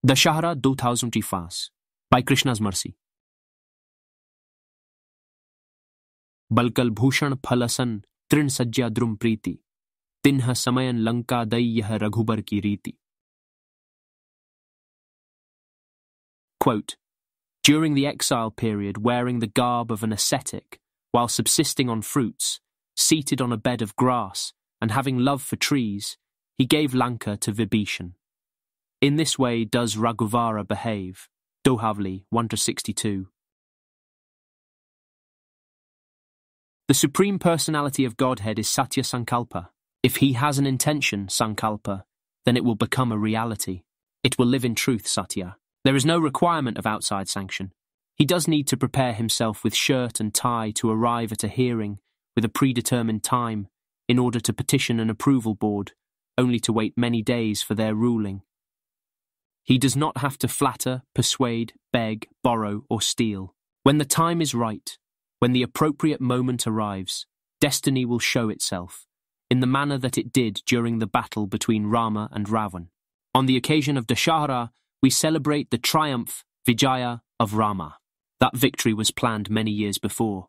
Dussehra 2025, by Krishna's mercy. Balkal bhushan phalasan trin sajja drum priti, tinha samayan Lanka dai yah Raghuvara ki riti. Quote, during the exile period, wearing the garb of an ascetic, while subsisting on fruits, seated on a bed of grass, and having love for trees, he gave Lanka to Vibhishana. In this way does Raghuvara behave. Dohavali 1-62. The Supreme Personality of Godhead is Satya Sankalpa. If he has an intention, Sankalpa, then it will become a reality. It will live in truth, Satya. There is no requirement of outside sanction. He does need to prepare himself with shirt and tie to arrive at a hearing with a predetermined time in order to petition an approval board, only to wait many days for their ruling. He does not have to flatter, persuade, beg, borrow, or steal. When the time is right, when the appropriate moment arrives, destiny will show itself, in the manner that it did during the battle between Rama and Ravan. On the occasion of Dussehra, we celebrate the triumph, Vijaya, of Rama. That victory was planned many years before.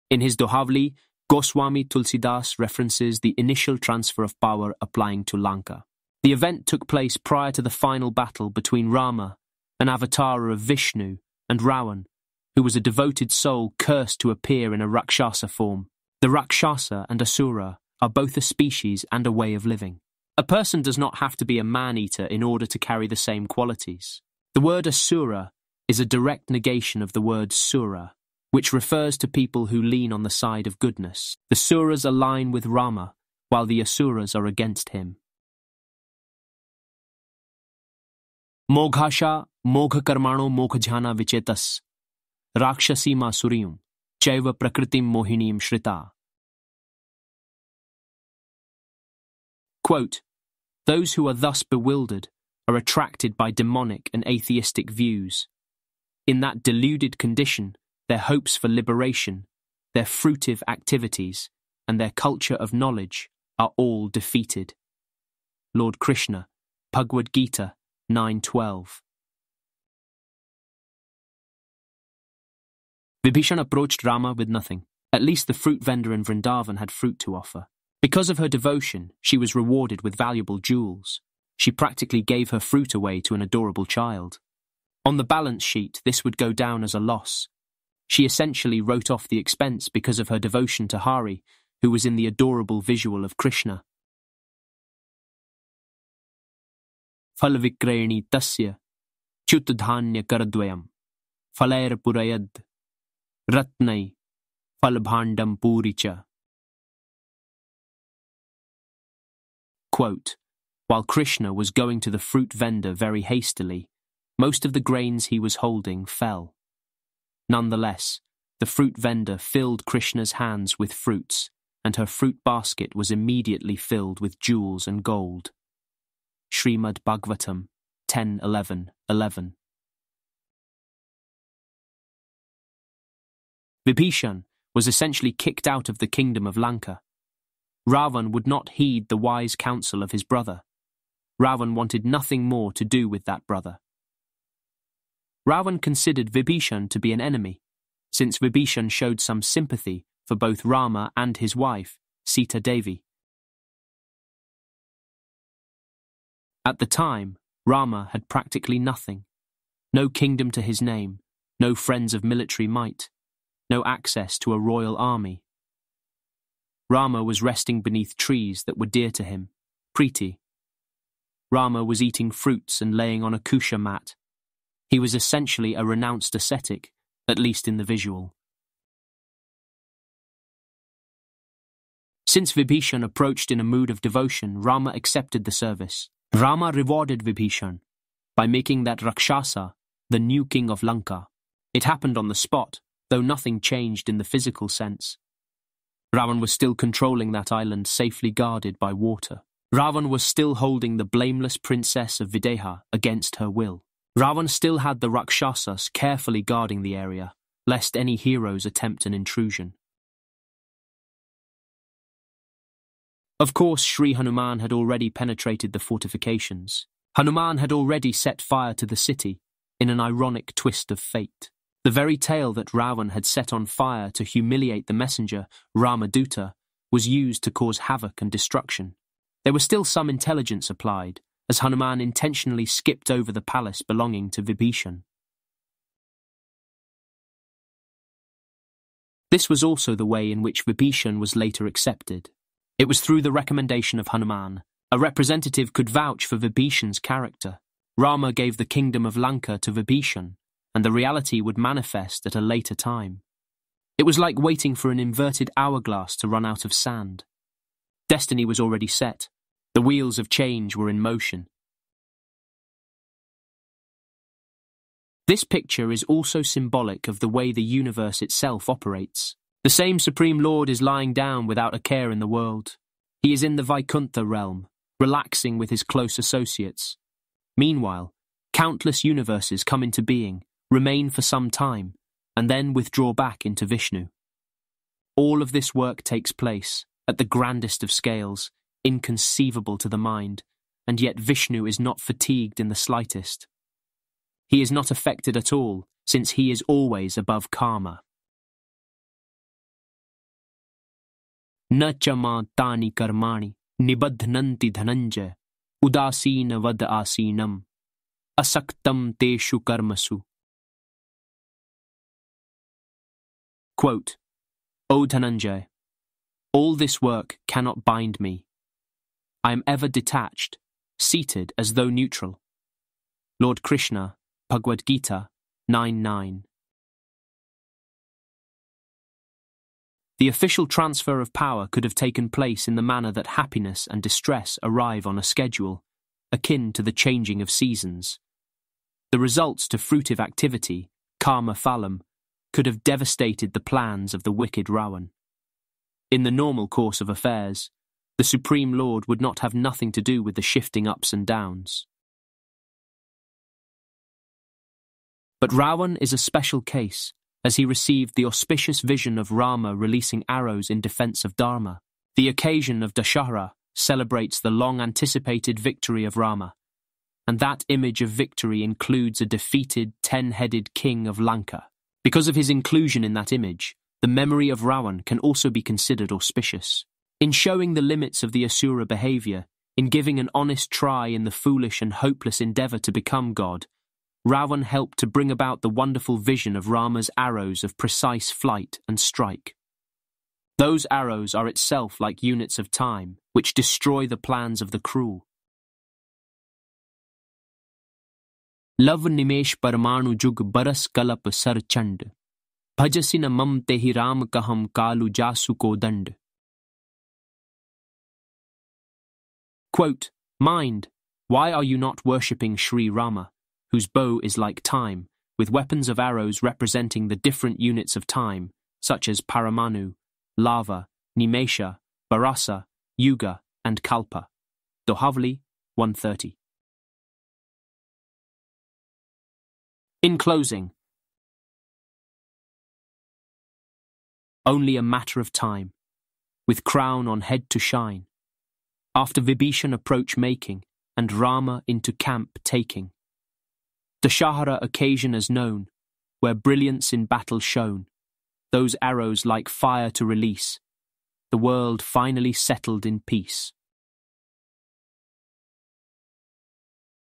In his Dohavali, Goswami Tulsidas references the initial transfer of power applying to Lanka. The event took place prior to the final battle between Rama, an avatar of Vishnu, and Ravan, who was a devoted soul cursed to appear in a Rakshasa form. The Rakshasa and Asura are both a species and a way of living. A person does not have to be a man-eater in order to carry the same qualities. The word Asura is a direct negation of the word Sura, which refers to people who lean on the side of goodness. The Suras align with Rama, while the Asuras are against him. Moghasha mogha karmano moghjhana vichetas, rakshasima suriyum, chaiva prakritim mohinim shrita. Quote, those who are thus bewildered are attracted by demonic and atheistic views. In that deluded condition, their hopes for liberation, their fruitive activities, and their culture of knowledge are all defeated. Lord Krishna, Bhagavad-gita 9:12. Vibhishana approached Rama with nothing. At least the fruit vendor in Vrindavan had fruit to offer. Because of her devotion, she was rewarded with valuable jewels. She practically gave her fruit away to an adorable child. On the balance sheet, this would go down as a loss. She essentially wrote off the expense because of her devotion to Hari, who was in the adorable visual of Krishna. Phalavikrayani tasya chutdhanya karadvayam phalair purayad ratnai phalbhandam puricha. Quote, while Krishna was going to the fruit vendor very hastily, most of the grains he was holding fell. Nonetheless, the fruit vendor filled Krishna's hands with fruits, and her fruit basket was immediately filled with jewels and gold. Srimad Bhagavatam 10:11. Vibhishana was essentially kicked out of the kingdom of Lanka. Ravan would not heed the wise counsel of his brother. Ravan wanted nothing more to do with that brother. Ravan considered Vibhishana to be an enemy, since Vibhishana showed some sympathy for both Rama and his wife, Sita Devi. At the time, Rama had practically nothing. No kingdom to his name, no friends of military might, no access to a royal army. Rama was resting beneath trees that were dear to him, Preeti. Rama was eating fruits and laying on a kusha mat. He was essentially a renounced ascetic, at least in the visual. Since Vibhishana approached in a mood of devotion, Rama accepted the service. Rama rewarded Vibhishana by making that Rakshasa the new king of Lanka. It happened on the spot, though nothing changed in the physical sense. Ravan was still controlling that island safely guarded by water. Ravan was still holding the blameless princess of Videha against her will. Ravan still had the Rakshasas carefully guarding the area, lest any heroes attempt an intrusion. Of course, Sri Hanuman had already penetrated the fortifications. Hanuman had already set fire to the city, in an ironic twist of fate. The very tale that Ravan had set on fire to humiliate the messenger, Ramaduta, was used to cause havoc and destruction. There was still some intelligence applied, as Hanuman intentionally skipped over the palace belonging to Vibhishana. This was also the way in which Vibhishana was later accepted. It was through the recommendation of Hanuman. A representative could vouch for Vibhishana's character. Rama gave the kingdom of Lanka to Vibhishana, and the reality would manifest at a later time. It was like waiting for an inverted hourglass to run out of sand. Destiny was already set. The wheels of change were in motion. This picture is also symbolic of the way the universe itself operates. The same Supreme Lord is lying down without a care in the world. He is in the Vaikuntha realm, relaxing with his close associates. Meanwhile, countless universes come into being, remain for some time, and then withdraw back into Vishnu. All of this work takes place, at the grandest of scales, inconceivable to the mind, and yet Vishnu is not fatigued in the slightest. He is not affected at all, since he is always above karma. Na chama tani karmani nibadhnanti dhananjaya udasina vad asinam asaktam teshu karmasu. Quote, O Dhananjaya, all this work cannot bind me. I am ever detached, seated as though neutral. Lord Krishna, Bhagavad-gita 9:9. The official transfer of power could have taken place in the manner that happiness and distress arrive on a schedule, akin to the changing of seasons. The results to fruitive activity, karma phalam, could have devastated the plans of the wicked Ravan. In the normal course of affairs, the Supreme Lord would not have nothing to do with the shifting ups and downs. But Ravan is a special case, as he received the auspicious vision of Rama releasing arrows in defense of Dharma. The occasion of Dussehra celebrates the long-anticipated victory of Rama, and that image of victory includes a defeated 10-headed king of Lanka. Because of his inclusion in that image, the memory of Ravan can also be considered auspicious. In showing the limits of the Asura behavior, in giving an honest try in the foolish and hopeless endeavor to become God, Ravan helped to bring about the wonderful vision of Rama's arrows of precise flight and strike. Those arrows are itself like units of time, which destroy the plans of the cruel. Lav nimesh paramanu jug baras kalap sar chand, bhajasina mam tehi ram kaham kalu jasu ko dand. Quote, Mind, why are you not worshipping Sri Rama, whose bow is like time, with weapons of arrows representing the different units of time, such as Paramanu, Lava, Nimesha, Barasa, Yuga, and Kalpa. Dohavali 130. In closing, only a matter of time, with crown on head to shine, after Vibhishana approach making, and Rama into camp taking. Dussehra occasion as known, where brilliance in battle shone, those arrows like fire to release, the world finally settled in peace.